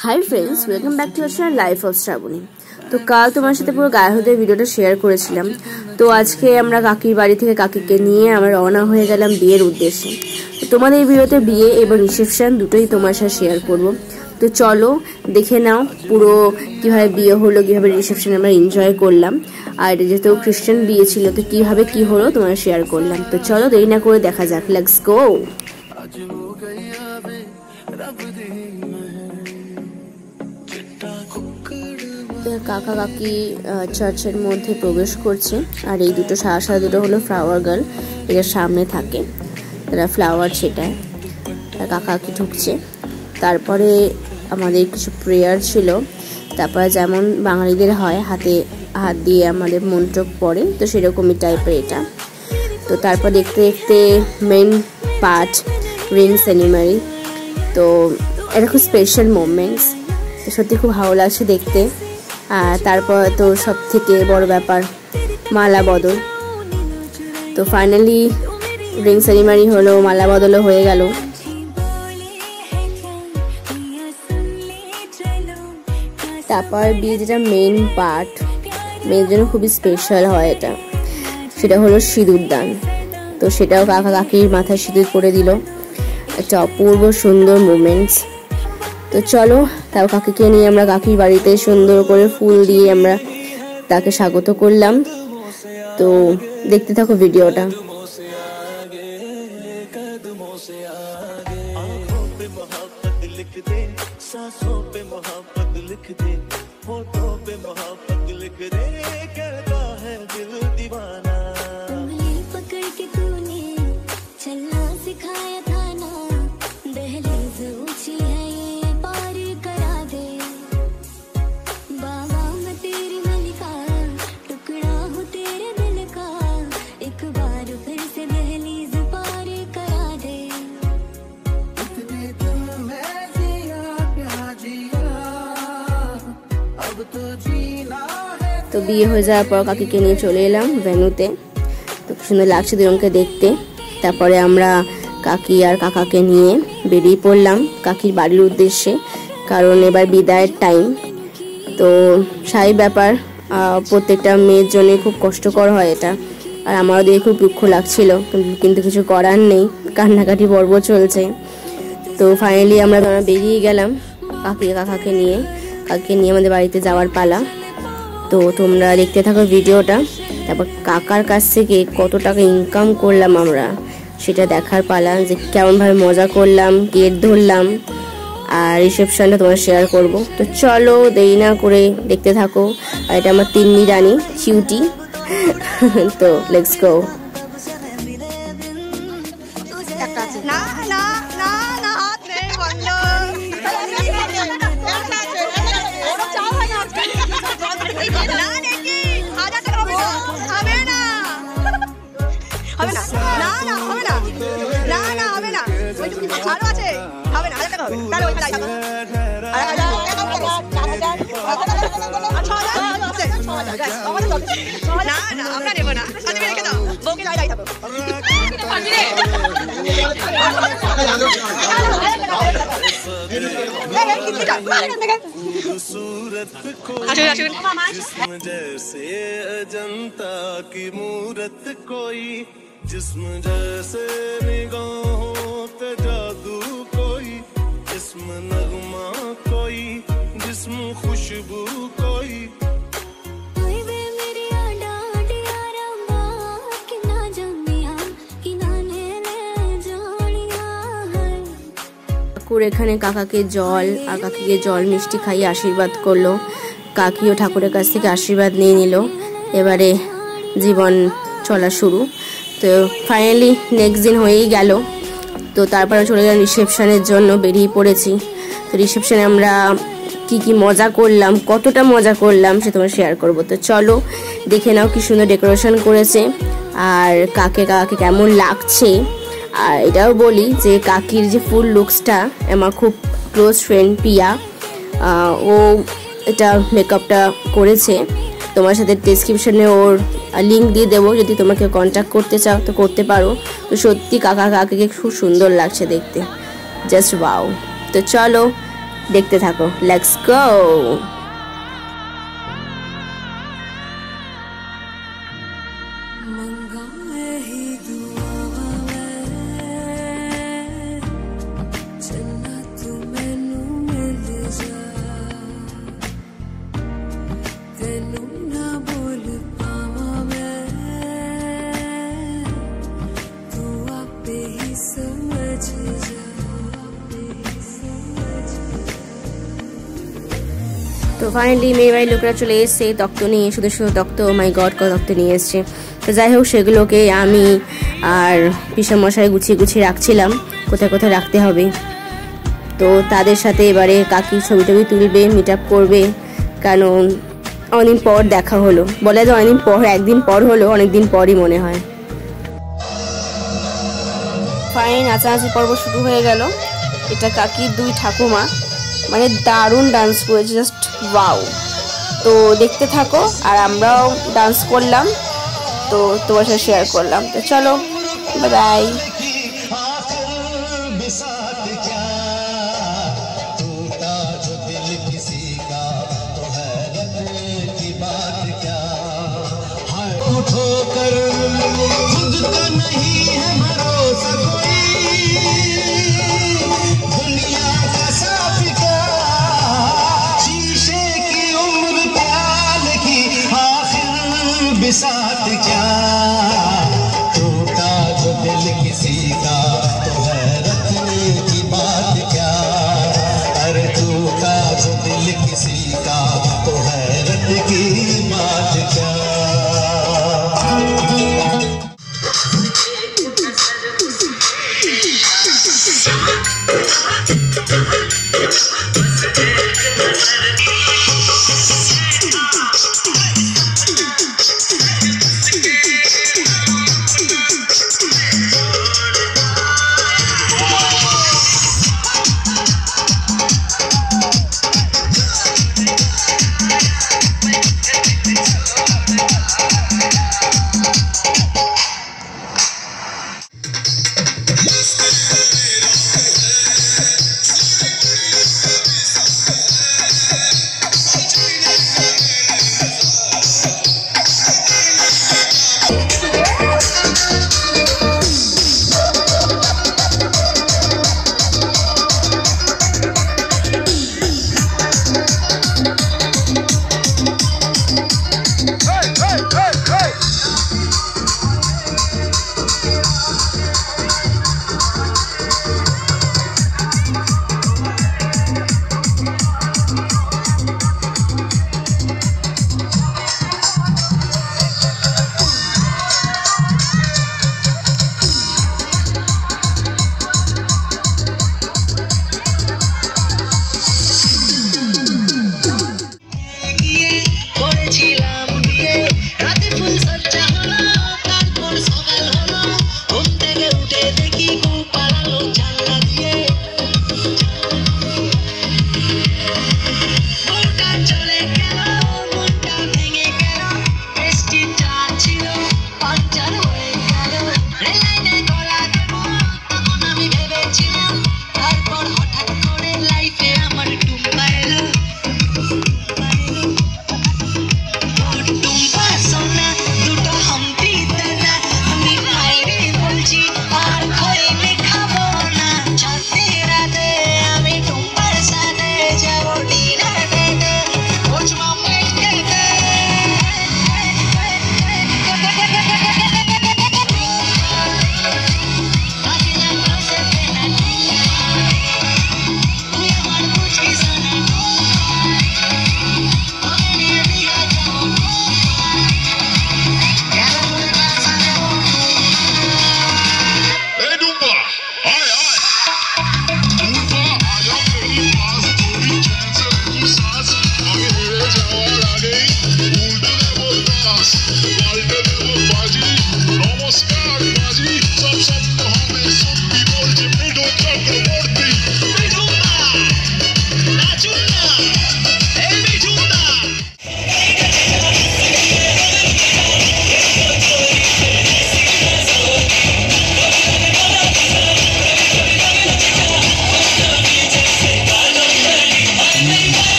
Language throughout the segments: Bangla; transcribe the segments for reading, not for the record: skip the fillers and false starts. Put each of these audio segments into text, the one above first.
High friends welcome back to our channel life of Shravani. तो कल तुम्हारे साथे पुरो गाয়ে হলুদের ভিডিওটা শেয়ার করেছিলাম। তো আজকে আমরা কাকির বাড়ি থেকে কাকিকে নিয়ে আমরা রওনা হয়ে গেলাম বিয়ের উদ্দেশ্যে। তো তোমাদের এই ভিডিওতে বিয়ে এবং রিসেপশন দুটোই তোমার সাথে শেয়ার করব। তো চলো দেখে নাও পুরো কিভাবে বিয়ে হলো, কিভাবে রিসেপশন আমরা এনজয় করলাম। আর যেহেতু খ্রিস্টান বিয়ে ছিল তো কিভাবে কি হলো তোমার শেয়ার করলাম। তো চলো দেরি না করে দেখা যাক, লেটস গো। কাকা কাকি চার্চের মধ্যে প্রবেশ করছে আর এই দুটো সাদা সাদা দুটো হলো ফ্লাওয়ার গার্ল, এটার সামনে থাকে, তারা ফ্লাওয়ার ছেটায়। কাকা কাকি ঢুকছে। তারপরে আমাদের কিছু প্রেয়ার ছিল, তারপরে যেমন বাঙালিদের হয় হাতে হাত দিয়ে আমাদের মন্ত্র পড়ে, তো সেরকমই টাইপের এটা। তো তারপর দেখতে দেখতে মেন পার্ট রিং সেরিমনি। তো এটা খুব স্পেশাল মোমেন্টস, তো সত্যি খুব ভালো লাগছে দেখতে। আর তারপর তো সব থেকে বড় ব্যাপার মালা বদল। তো ফাইনালি রিং সেরিমনি হলো, মালা বদলও হয়ে গেল। তারপর বিয়ে যেটা মেন পার্ট, মেয়ের জন্য খুবই স্পেশাল হয় এটা, সেটা হলো সিঁদুর দান। তো সেটাও কাকা কাকির মাথায় সিঁদুর করে দিল, একটা অপূর্ব সুন্দর মোমেন্টস। তো চলো তাও কাকিকে নিয়ে আমরা কাকির বাড়িতে সুন্দর করে ফুল দিয়ে আমরা তাকে স্বাগত করলাম। তো দেখতে থাকো ভিডিওটা। তো বিয়ে হয়ে যাওয়ার পর কাকিকে নিয়ে চলে এলাম ভেন্যুতে। তো খুব সুন্দর লাগছে দুজনকে দেখতে। তারপরে আমরা কাকি আর কাকাকে নিয়ে বেরিয়ে পড়লাম কাকির বাড়ির উদ্দেশ্যে, কারণ এবার বিদায়ের টাইম। তো সেই ব্যাপার, প্রত্যেকটা মেয়ের জন্য খুব কষ্টকর হয় এটা। আর আমারও দেখে খুব দুঃখ লাগছিল, কিন্তু কিছু করার নেই, কান্নাকাটি পর্ব চলছে। তো ফাইনালি আমরা বেরিয়ে গেলাম কাকি কাকাকে নিয়ে। কাকিকে নিয়ে আমাদের বাড়িতে যাওয়ার পালা। তো তোমরা দেখতে থাকো ভিডিওটা। তারপর কাকার কাছ থেকে কত টাকা ইনকাম করলাম আমরা সেটা দেখার পালা, যে কেমনভাবে মজা করলাম, গেট ধরলাম, আর রিসেপশনটা তোমার শেয়ার করব। তো চলো দেরি না করে দেখতে থাকো। আর এটা আমার তিন্নি রানী কিউটি। তো লেটস গো। जैसे अजंता की मूरत कोई, जिस्म जैसे निगाहों पे जादू कोई, जिस्म नगमा कोई, जिस्म खुशबू कोई। এখানে কাকাকে জল আর কাকিকে জল মিষ্টি খাইয়ে আশীর্বাদ করলো। কাকিও ঠাকুরের কাছ থেকে আশীর্বাদ নিয়ে নিল। এবারে জীবন চলা শুরু। তো ফাইনালি নেক্সট দিন হয়েই গেল। তো তারপরে চলে গেলাম রিসেপশনের জন্য, বেরিয়ে পড়েছি। তো রিসেপশনে আমরা কি মজা করলাম, কতটা মজা করলাম সে তোমার শেয়ার করব। তো চলো দেখে নাও কি সুন্দর ডেকোরেশন করেছে আর কাকে কেমন লাগছে। আর এটাও বলি যে কাকির যে ফুল লুকসটা, আমার খুব ক্লোজ ফ্রেন্ড পিয়া, ও এটা মেকআপটা করেছে। তোমার সাথে ডেসক্রিপশনে ওর লিংক দিয়ে দেবো, যদি তোমাকে কন্ট্যাক্ট করতে চাও তো করতে পারো। তো সত্যি কাকা কাকিকে খুব সুন্দর লাগছে দেখতে, জাস্ট ওয়াও। তো চলো দেখতে থাকো, লেটস গো। তো ফাইনালি মেয়ে বাড়ির লোকরা চলে এসছে তক্ত নিয়ে, শুধু শুধু তক্ত, মাই গড কত তক্ত নিয়ে এসছে। তো যাই হোক, সেগুলোকে আমি আর পিসামশাই গুছিয়ে গুছিয়ে রাখছিলাম কোথায় কোথায় রাখতে হবে। তো তাদের সাথে এবারে কাকি ছবি টবি তুলবে, মিট আপ করবে, কারণ অনেকদিন পর দেখা হলো। বলে যে অনেকদিন পর, একদিন পর হলো, অনেকদিন পরই মনে হয়। ফাইন, নাচানাচি পর্ব শুরু হয়ে গেল। এটা কাকির দুই ঠাকুমা, মানে দারুণ ডান্স করেছে, জাস্ট ওয়াও। তো দেখতে থাকো, আর আমরাও ডান্স করলাম, তো তোমার সাথে শেয়ার করলাম। তো চলো, বাই বাই। साथ क्या टूटा जो दिल किसी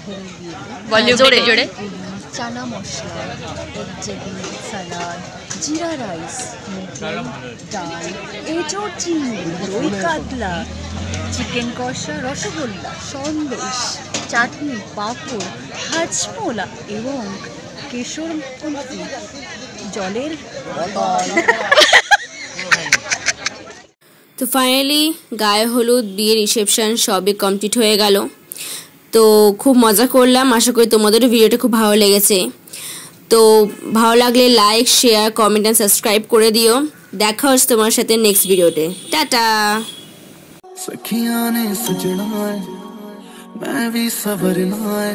রাহেল বিয়েতে ভলিউম জোরে জোরে চানা মশলা, ভেজিটেবল সালাদ, জিরা রাইস, মুগের ডাল, এঁচোড় চিংড়ি, দই কাতলা, চিকেন কষা, রসগোল্লা, সন্দেশ, চাটনি, পাঁপড়, হাজমোলা এবং কেশর কুলফি, জলের তো ফাইনালি গায়ে হলুদ, বিয়ে, রিসেপশন সবই কমপ্লিট হয়ে গেল। তো খুব মজা করলাম, আশা করি তোমাদেরও ভিডিওটা খুব ভালো লেগেছে। তো ভালো লাগলে like, share, comment and subscribe করে দিও। দেখা হচ্ছে তোমার সাথে নেক্সট ভিডিওতে। টাটা। सखियां ने सजना है मैं भी सवरना है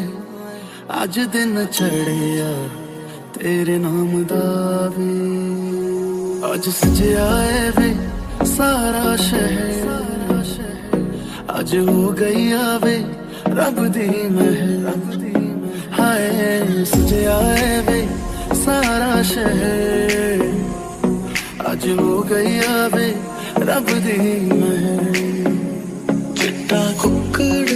आज दिन चढ़े यार तेरे नाम दा वे आज सजया है वे सारा शहर आज हो गई आवे रब दी महल हाय सजया है वे सारा शहर आज हो गई आवे रब दी महल चिट्टा कुक्कड़